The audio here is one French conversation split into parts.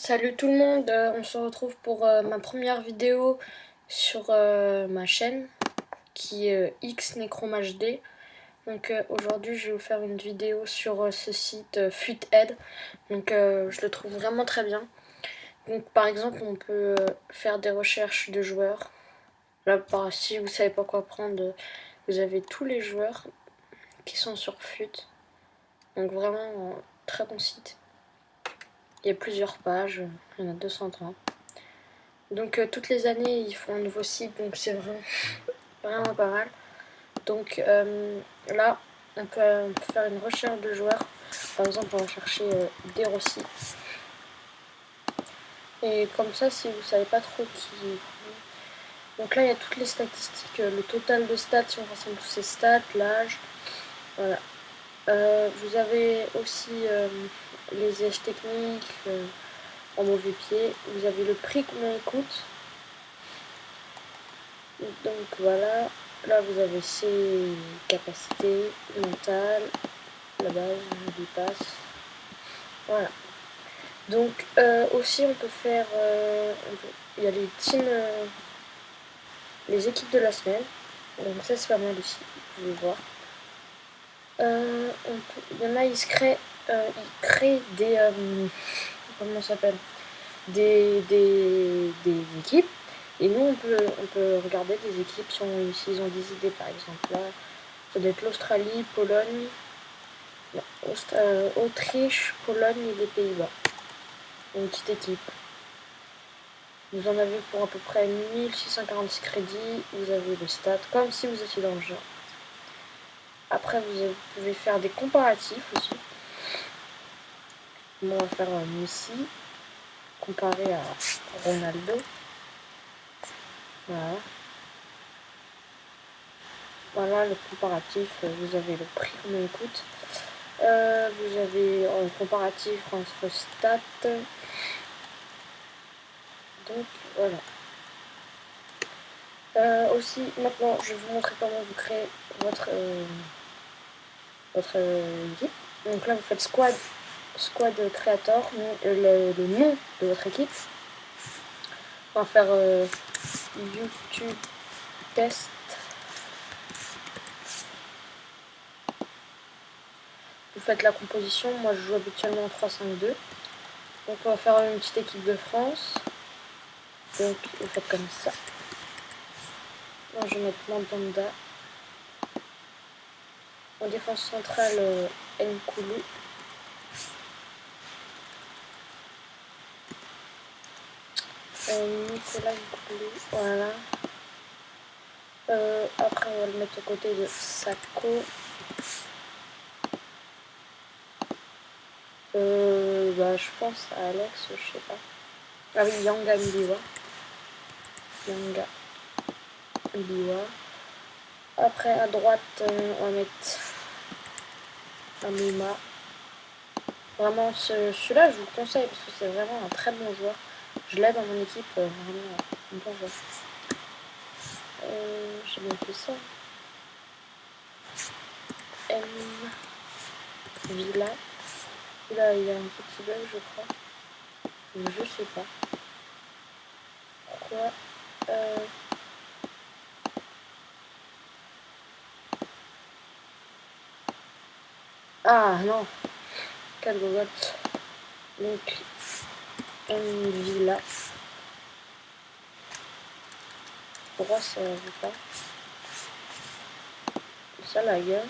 Salut tout le monde, on se retrouve pour ma première vidéo sur ma chaîne qui est XNecromHD. Donc aujourd'hui je vais vous faire une vidéo sur ce site Futhead. Donc je le trouve vraiment très bien. Donc par exemple on peut faire des recherches de joueurs. Là si vous savez pas quoi prendre, vous avez tous les joueurs qui sont sur Fut. Donc vraiment très bon site. Il y a plusieurs pages, il y en a 230. Donc toutes les années ils font un nouveau site, donc c'est vraiment pas mal. Donc là on peut faire une recherche de joueurs. Par exemple on va chercher des Rossi. Et comme ça, si vous savez pas trop qui... Donc là il y a toutes les statistiques, le total de stats, si on rassemble tous ces stats, l'âge. Voilà. Vous avez aussi les âges techniques en mauvais pied. Vous avez le prix combien il coûte. Donc voilà, là vous avez ses capacités mentales, la base, il passe. Voilà. Donc aussi on peut faire, il y a les teams, les équipes de la semaine. Donc ça c'est pas mal aussi, vous pouvez voir. Il y en a, ils créent des, comment ça s'appelle, des équipes. Et nous, on peut regarder des équipes s'ils ont des idées, par exemple. Là, ça doit être l'Australie, Pologne, non, Autriche, Pologne et les Pays-Bas. Une petite équipe. Vous en avez pour à peu près 1646 crédits. Vous avez le stats, comme si vous étiez dans le jeu. Après, vous pouvez faire des comparatifs aussi. On va faire Messi comparé à Ronaldo. Voilà. Voilà le comparatif, vous avez le prix combien il coûte. Vous avez un comparatif entre stats. Donc voilà. Aussi maintenant je vais vous montrer comment vous créez votre équipe. Donc là vous faites squad creator, le nom de votre équipe. On va faire YouTube test. Vous faites la composition, moi je joue habituellement en 3-5-2. Donc on va faire une petite équipe de France. Donc vous faites comme ça. Moi je vais mettre Mandanda. En défense centrale, Nkoulou. Nicolas Nkoulou, voilà. Après on va le mettre aux côtés de Sako. Je pense à Alex, je sais pas. Ah oui, Yanga Mbiwa. Yanga Mbiwa. Après à droite, on va mettre Amima. Vraiment, celui-là, je vous le conseille parce que c'est vraiment un très bon joueur. Je l'aide dans mon équipe, vraiment un bon joueur. J'ai bien fait ça. M. Villa. Là, il y a un petit bug, je crois. Je sais pas. Pourquoi Ah non, quel Google. Donc, M. Villa. Pourquoi ça ne veut pas? Ça la gueule.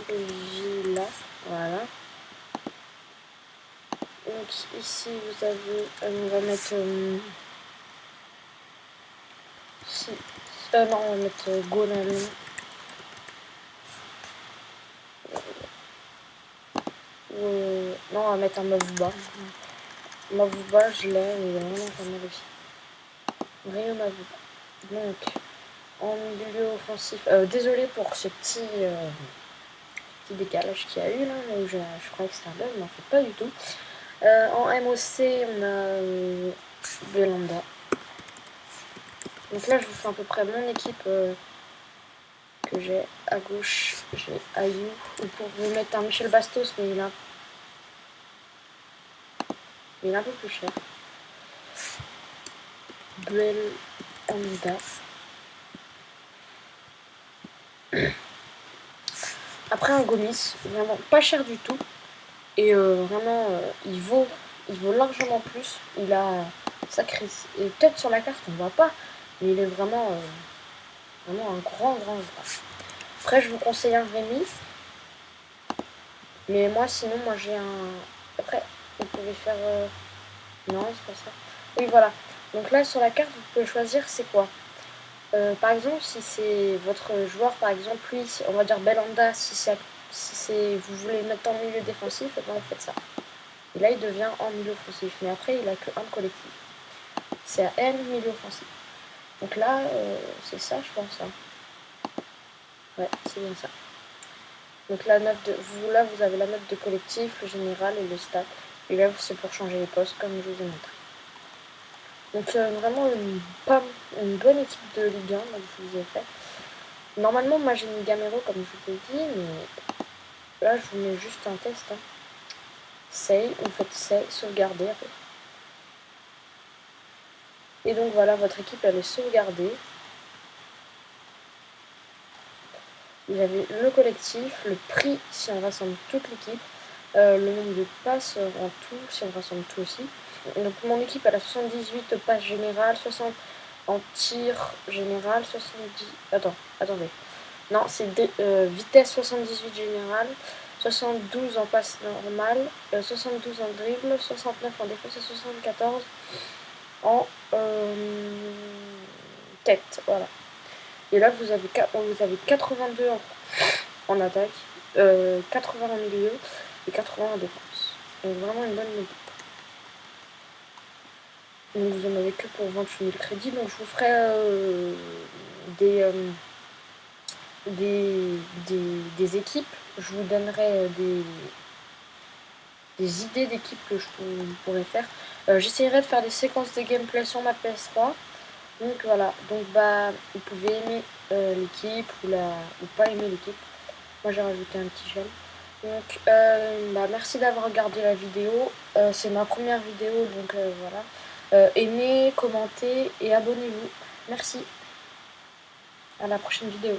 Villa, voilà. Donc ici vous avez, on va mettre non, on va mettre Gonalon. Non, on va mettre un Mavuba. Mavuba, je l'ai, il est vraiment pas mal aussi. Rien Mavuba. Donc, en milieu offensif, désolé pour ce petit décalage qu'il y a eu là, où je croyais que c'était un bug, mais en fait pas du tout. En MOC, on a Belanda. Donc là, je vous fais à peu près mon équipe que j'ai. À gauche, j'ai Ayou. Ou pour vous mettre un Michel Bastos, mais il a mais il est un peu plus cher. Belanda. Après un Gomis, vraiment pas cher du tout. Et vraiment, il vaut largement plus. Il a sacré. Et peut-être sur la carte on ne voit pas, mais il est vraiment, vraiment un grand. Après, je vous conseille un Rémi. Mais moi, sinon, moi j'ai un. Après, vous pouvez faire. Non, c'est pas ça. Oui, voilà. Donc là, sur la carte, vous pouvez choisir c'est quoi. Par exemple, si c'est votre joueur, par exemple, lui, on va dire Belanda, si vous voulez le mettre en milieu défensif, et ben vous faites ça. Et là, il devient en milieu offensif. Mais après, il a que un collectif. C'est à N milieu offensif. Donc là, c'est ça, je pense. Hein. Ouais, c'est bien ça. Donc là, vous avez la note de collectif, le général et le stat. Et là, c'est pour changer les postes, comme je vous ai montré. Donc vraiment une bonne équipe de Ligue 1, comme je vous ai fait. Normalement, moi j'ai mis Gamero, comme je vous ai dit, mais là, je vous mets juste un test. Hein. Save, vous faites save, sauvegarder après. Et donc voilà, votre équipe elle est sauvegardée. Vous avez le collectif, le prix si on rassemble toute l'équipe, le nombre de passes en tout si on rassemble tout aussi. Donc mon équipe elle a 78 passes générales, 60 en tir général, 70... Attendez. Non, c'est vitesse 78 générale, 72 en passe normale, 72 en dribble, 69 en défense et 74 en tête. Voilà. Et là, vous avez 82 en attaque, 80 en milieu et 80 en défense. Donc vraiment une bonne équipe. Donc vous en avez que pour 28 000 crédits. Donc je vous ferai des équipes. Je vous donnerai des idées d'équipes que je pourrais faire. J'essaierai de faire des séquences de gameplay sur ma PS3. Donc voilà, donc bah vous pouvez aimer l'équipe ou pas aimer l'équipe. Moi j'ai rajouté un petit gel. Donc bah, merci d'avoir regardé la vidéo. C'est ma première vidéo, donc voilà. Aimez, commentez et abonnez-vous. Merci. À la prochaine vidéo.